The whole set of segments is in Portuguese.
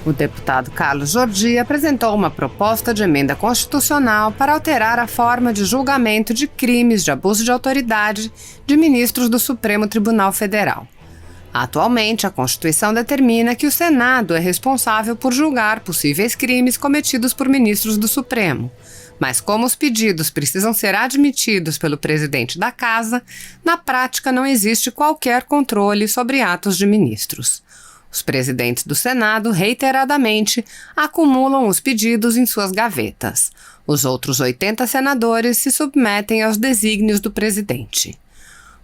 O deputado Carlos Jordi apresentou uma proposta de emenda constitucional para alterar a forma de julgamento de crimes de abuso de autoridade de ministros do Supremo Tribunal Federal. Atualmente, a Constituição determina que o Senado é responsável por julgar possíveis crimes cometidos por ministros do Supremo. Mas como os pedidos precisam ser admitidos pelo presidente da Casa, na prática não existe qualquer controle sobre atos de ministros. Os presidentes do Senado, reiteradamente, acumulam os pedidos em suas gavetas. Os outros 80 senadores se submetem aos desígnios do presidente.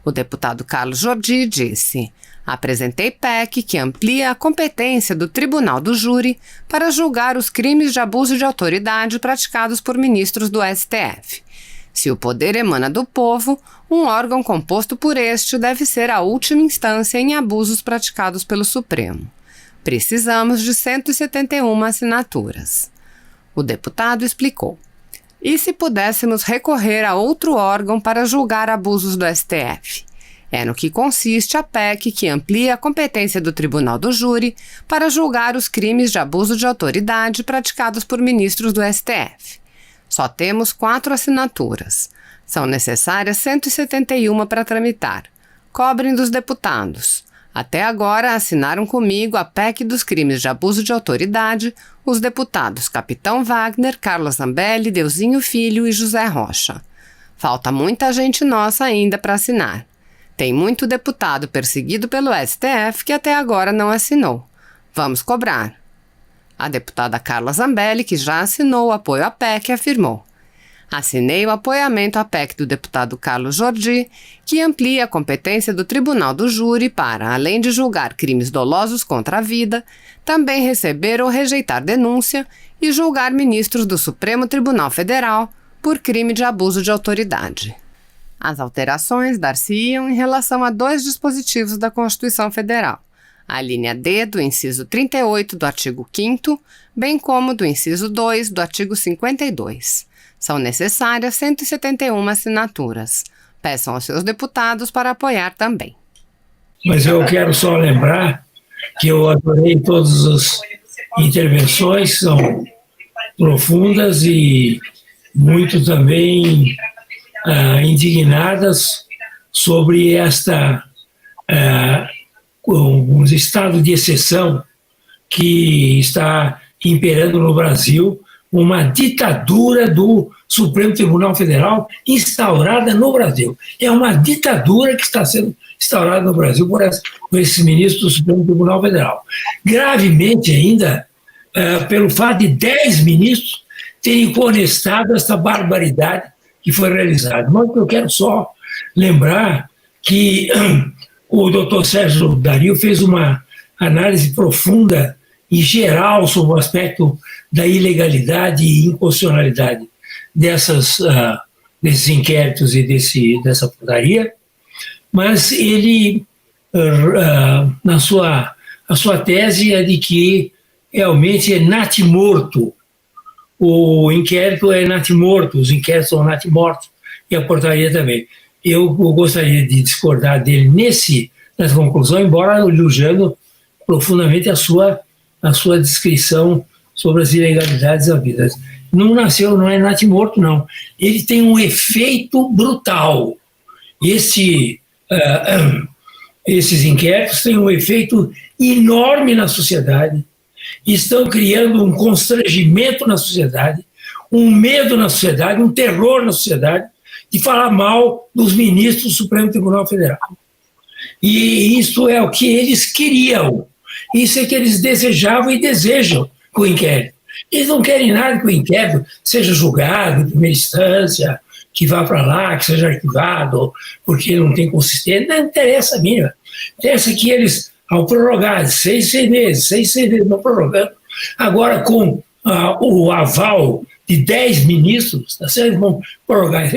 O deputado Carlos Jordi disse: apresentei PEC que amplia a competência do Tribunal do Júri para julgar os crimes de abuso de autoridade praticados por ministros do STF. Se o poder emana do povo, um órgão composto por este deve ser a última instância em abusos praticados pelo Supremo. Precisamos de 171 assinaturas. O deputado explicou: e se pudéssemos recorrer a outro órgão para julgar abusos do STF? É no que consiste a PEC que amplia a competência do Tribunal do Júri para julgar os crimes de abuso de autoridade praticados por ministros do STF. Só temos 4 assinaturas. São necessárias 171 para tramitar. Cobrem dos deputados. Até agora assinaram comigo a PEC dos crimes de abuso de autoridade os deputados Capitão Wagner, Carla Zambelli, Deusinho Filho e José Rocha. Falta muita gente nossa ainda para assinar. Tem muito deputado perseguido pelo STF que até agora não assinou. Vamos cobrar. A deputada Carla Zambelli, que já assinou o apoio à PEC, afirmou: assinei o apoiamento à PEC do deputado Carlos Jordi, que amplia a competência do Tribunal do Júri para, além de julgar crimes dolosos contra a vida, também receber ou rejeitar denúncia e julgar ministros do Supremo Tribunal Federal por crime de abuso de autoridade. As alterações dar-se-iam em relação a 2 dispositivos da Constituição Federal: a linha D do inciso 38 do artigo 5º, bem como do inciso 2 do artigo 52. São necessárias 171 assinaturas. Peçam aos seus deputados para apoiar também. Mas eu quero só lembrar que eu adorei todas as intervenções, são profundas e muito também indignadas sobre esta um estado de exceção que está imperando no Brasil, uma ditadura do Supremo Tribunal Federal instaurada no Brasil. É uma ditadura que está sendo instaurada no Brasil por esses ministros do Supremo Tribunal Federal. Gravemente ainda, pelo fato de 10 ministros terem conestado essa barbaridade que foi realizada. Mas eu quero só lembrar que o doutor Sérgio Dario fez uma análise profunda e geral sobre o aspecto da ilegalidade e inconstitucionalidade desses inquéritos e dessa portaria, mas ele, a sua tese é de que realmente é natimorto. O inquérito é natimorto, os inquéritos são natimortos, e a portaria também. Eu gostaria de discordar dele nessa conclusão, embora elogiando profundamente a sua descrição sobre as ilegalidades havidas. Não é natimorto, não. Ele tem um efeito brutal. Esses inquéritos têm um efeito enorme na sociedade, estão criando um constrangimento na sociedade, um medo na sociedade, um terror na sociedade, de falar mal dos ministros do Supremo Tribunal Federal. E isso é o que eles queriam, isso é que eles desejavam e desejam com o inquérito. Eles não querem nada que o inquérito seja julgado em primeira instância, que vá para lá, que seja arquivado, porque não tem consistência, não interessa a mínima. Interessa que eles, ao prorrogar 6 meses, vão prorrogando, agora com o aval de 10 ministros, tá certo? Vão prorrogar,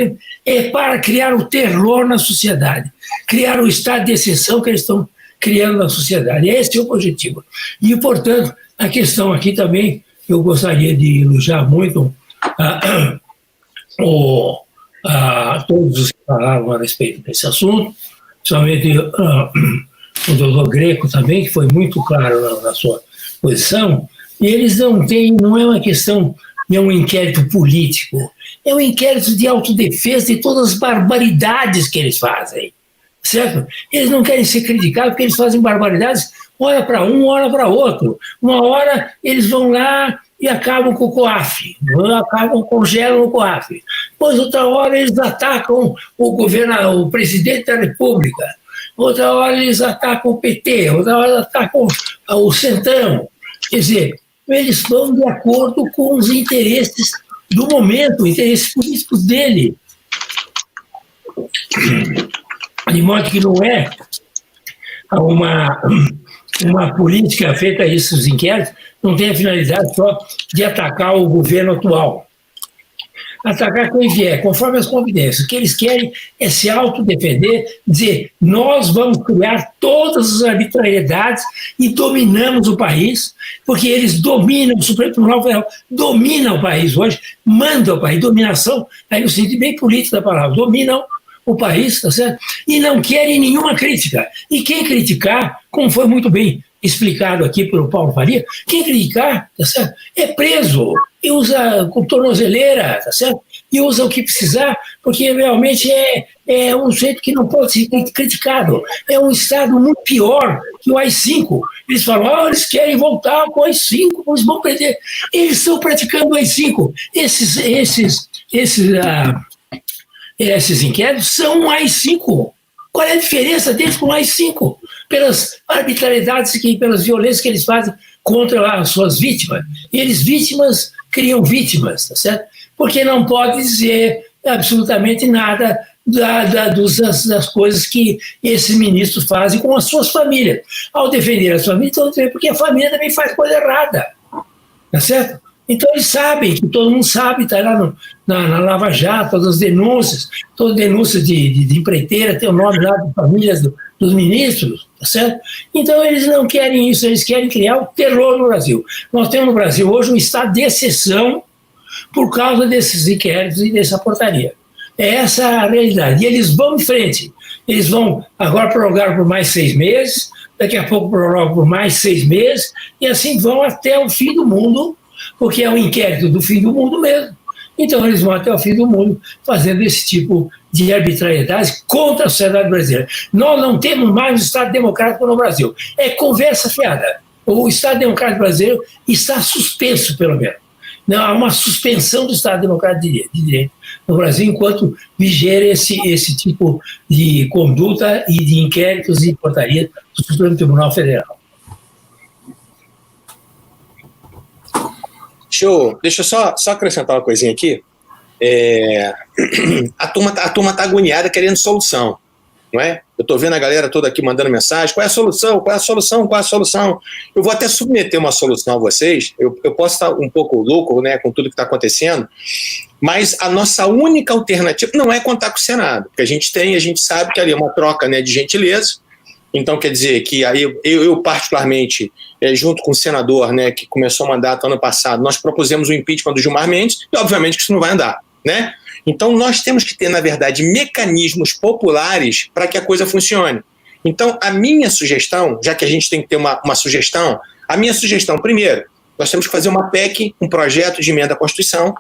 é para criar o terror na sociedade, criar o estado de exceção que eles estão criando na sociedade. Esse é o objetivo. E, portanto, a questão aqui também, eu gostaria de elogiar muito todos os que falaram a respeito desse assunto, principalmente o doutor Greco também, que foi muito claro na sua posição, eles não têm, não é uma questão de um inquérito político, é um inquérito de autodefesa de todas as barbaridades que eles fazem, certo? Eles não querem ser criticados porque eles fazem barbaridades, hora para um, hora para outro. Uma hora eles vão lá e acabam com o COAF, congelam o COAF. Depois, outra hora, eles atacam o presidente da República. Outra hora, eles atacam o PT. Outra hora, atacam o Centrão. Quer dizer, eles vão de acordo com os interesses do momento, interesses políticos dele. De modo que não é uma política feita a esses inquéritos, não tem a finalidade só de atacar o governo atual. Atacar quem vier, conforme as convidências. O que eles querem é se autodefender, dizer, nós vamos criar todas as arbitrariedades e dominamos o país, porque eles dominam, o Supremo Tribunal Federal domina o país hoje, manda o país, dominação, aí no sentido bem político da palavra, dominam o país, tá certo? E não querem nenhuma crítica. E quem criticar, como foi muito bem explicado aqui pelo Paulo Faria, quem criticar, tá certo? É preso e usa com tornozeleira, tá certo? E usa o que precisar, porque realmente é um jeito que não pode ser criticado. É um Estado muito pior que o AI-5. Eles falam, eles querem voltar com o AI-5, eles vão perder. Eles estão praticando o AI-5. Esses inquéritos são um AI-5. Qual é a diferença deles com o AI-5? Pelas arbitrariedades, pelas violências que eles fazem contra as suas vítimas. E eles, vítimas, criam vítimas, tá certo? Porque não pode dizer absolutamente nada das coisas que esses ministros fazem com as suas famílias. Ao defender as famílias, porque a família também faz coisa errada, tá certo? Então eles sabem, que todo mundo sabe, está lá na Lava Jato, todas as denúncias de empreiteira, tem o nome lá de famílias dos ministros, tá certo? Então eles não querem isso, eles querem criar o terror no Brasil. Nós temos no Brasil hoje um estado de exceção por causa desses inquéritos e dessa portaria. É essa a realidade. E eles vão em frente. Eles vão agora prorrogar por mais 6 meses, daqui a pouco prorrogam por mais 6 meses, e assim vão até o fim do mundo, porque é um inquérito do fim do mundo mesmo. Então eles vão até o fim do mundo fazendo esse tipo de arbitrariedade contra a sociedade brasileira. Nós não temos mais um Estado democrático no Brasil. É conversa fiada. O Estado democrático brasileiro está suspenso, pelo menos. Não, há uma suspensão do Estado democrático de direito no Brasil enquanto viger esse tipo de conduta e de inquéritos e portarias do Supremo Tribunal Federal. Deixa eu só acrescentar uma coisinha aqui. A turma tá agoniada querendo solução, não é? Eu estou vendo a galera toda aqui mandando mensagem, qual é a solução, qual é a solução, qual é a solução? Eu vou até submeter uma solução a vocês, eu posso estar um pouco louco, né, com tudo que está acontecendo, mas a nossa única alternativa não é contar com o Senado, porque a gente sabe que ali é uma troca, né, de gentileza. Então, quer dizer que aí eu particularmente, junto com o senador, né, que começou o mandato ano passado, nós propusemos o impeachment do Gilmar Mendes e, obviamente, que isso não vai andar, né? Então, nós temos que ter, na verdade, mecanismos populares para que a coisa funcione. Então, a minha sugestão, já que a gente tem que ter uma sugestão, a minha sugestão, primeiro, nós temos que fazer uma PEC, um projeto de emenda à Constituição,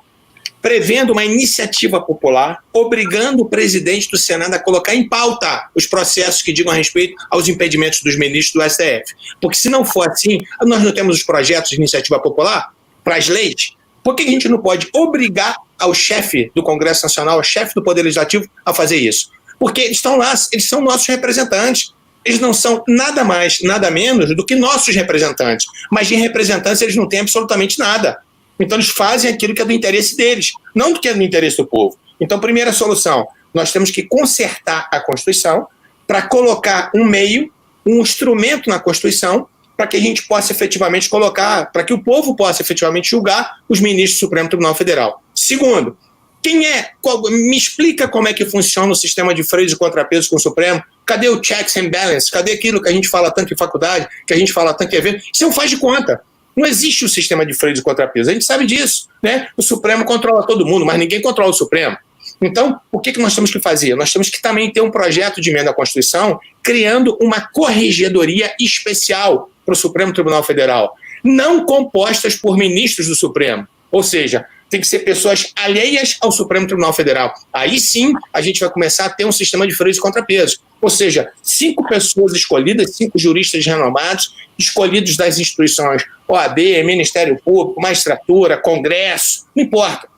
prevendo uma iniciativa popular, obrigando o presidente do Senado a colocar em pauta os processos que digam a respeito aos impedimentos dos ministros do STF. Porque se não for assim, nós não temos os projetos de iniciativa popular para as leis, por que a gente não pode obrigar ao chefe do Congresso Nacional, ao chefe do Poder Legislativo, a fazer isso? Porque eles estão lá, eles são nossos representantes. Eles não são nada mais, nada menos do que nossos representantes. Mas de representantes eles não têm absolutamente nada. Então eles fazem aquilo que é do interesse deles, não do que é do interesse do povo. Então, primeira solução, nós temos que consertar a Constituição para colocar um meio, um instrumento na Constituição para que a gente possa efetivamente colocar, para que o povo possa efetivamente julgar os ministros do Supremo Tribunal Federal. Segundo, me explica como é que funciona o sistema de freios e contrapesos com o Supremo? Cadê o checks and balance? Cadê aquilo que a gente fala tanto em faculdade, que a gente fala tanto em evento? Isso não faz de conta. Não existe o sistema de freios e contrapesos. A gente sabe disso, né? O Supremo controla todo mundo, mas ninguém controla o Supremo. Então, o que nós temos que fazer? Nós temos que também ter um projeto de emenda à Constituição criando uma corregedoria especial para o Supremo Tribunal Federal. não compostas por ministros do Supremo. Ou seja, tem que ser pessoas alheias ao Supremo Tribunal Federal. Aí sim a gente vai começar a ter um sistema de freios e contrapesos. Ou seja, 5 pessoas escolhidas, 5 juristas renomados, escolhidos das instituições OAB, Ministério Público, Magistratura, Congresso, não importa.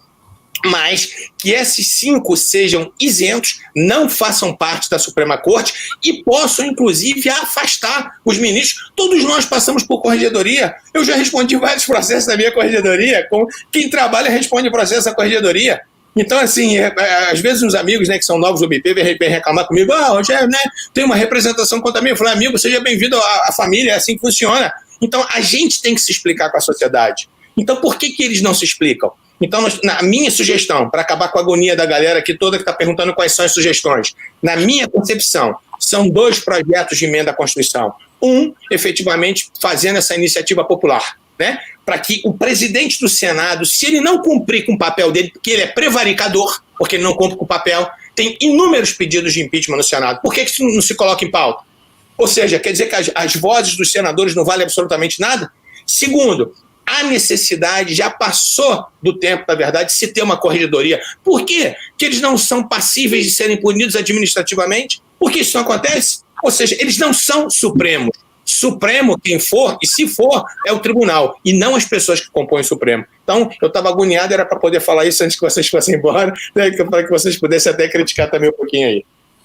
Mas que esses 5 sejam isentos, não façam parte da Suprema Corte e possam, inclusive, afastar os ministros. Todos nós passamos por corregedoria. Eu já respondi vários processos da minha corregedoria. Quem trabalha responde processo da corregedoria. Então, assim, às vezes uns amigos, né, que são novos do BP vêm reclamar comigo, Rogério, né, tem uma representação contra mim. Eu falei, amigo, seja bem-vindo à família, é assim que funciona. Então, a gente tem que se explicar com a sociedade. Então, por que eles não se explicam? Então, na minha sugestão, para acabar com a agonia da galera aqui toda que está perguntando quais são as sugestões, na minha concepção, são 2 projetos de emenda à Constituição. Efetivamente, fazendo essa iniciativa popular, né? Para que o presidente do Senado, se ele não cumprir com o papel dele, porque ele é prevaricador, porque ele não cumpre com o papel, tem inúmeros pedidos de impeachment no Senado. Por que isso não se coloca em pauta? Ou seja, quer dizer que as vozes dos senadores não valem absolutamente nada? Segundo, a necessidade já passou do tempo, na verdade, de se ter uma corregedoria. Por quê? Que eles não são passíveis de serem punidos administrativamente? Por que isso não acontece? Ou seja, eles não são supremos. Supremo, quem for, e se for, é o tribunal, e não as pessoas que compõem o Supremo. Então, eu estava agoniado, era para poder falar isso antes que vocês fossem embora, né, para que vocês pudessem até criticar também um pouquinho aí.